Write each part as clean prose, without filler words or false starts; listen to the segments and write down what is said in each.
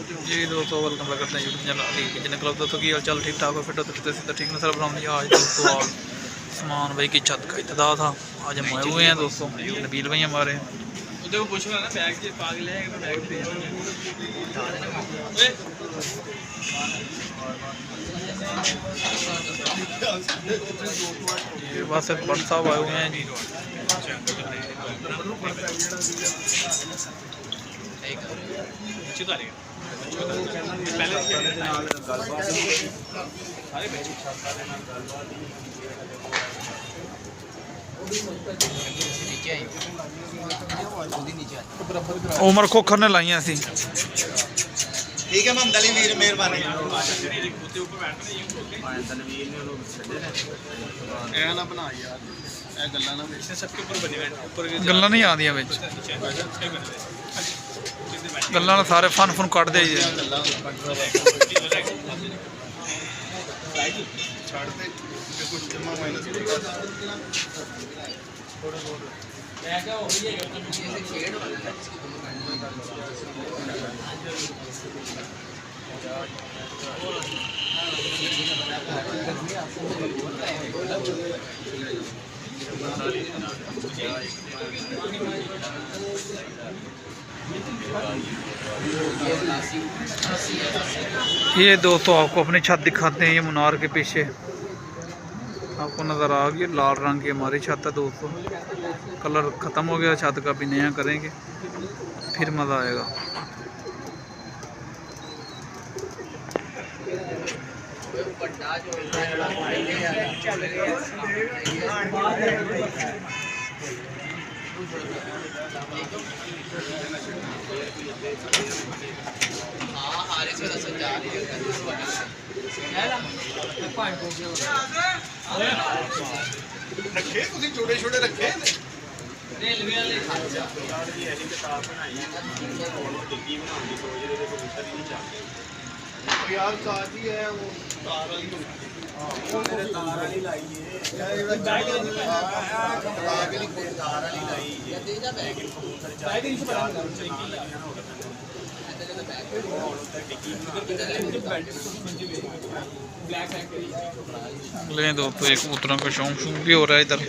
जी दोस्तों welcome back करते हैं YouTube channel Ali kitchen club. दोस्तों की हाल चाल ठीक ठाक हो, फिट हो तो सीधा ठीक नजर बनाऊंगी। आज दोस्तों आज सामान भाई की छत का इब्तिदा था। आज हम आए हुए हैं दोस्तों, नबील भाई हमारे ये बस भट्ट साहब आए हुए हैं जी। उमर खोखर ने लाइया सी। ठीक है मोहम्मद अली वीर मेहरबानी ना बना यार ए गल्ला ना सबके ऊपर बने ऊपर गल्ला नहीं आदियां विच गल्ला ना सारे फन फन कट दे जी। छाड़ दे कुछ जमा माइनस ये दोस्तों आपको अपनी छत दिखाते हैं। ये मुनार के पीछे आपको नज़र आ गई लाल रंग की हमारी छत है दोस्तों। कलर ख़त्म हो गया छत का, भी नया करेंगे फिर मज़ा आएगा। रखे तुसी छोटे छोटे रखे यार साथ ही है वो तार वाली तार वाली लाई ले दोस्तों एक कबूतरों का शौक शौक भी हो रहा है इधर।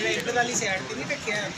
इधर वाली साइड पे नहीं रखे हैं।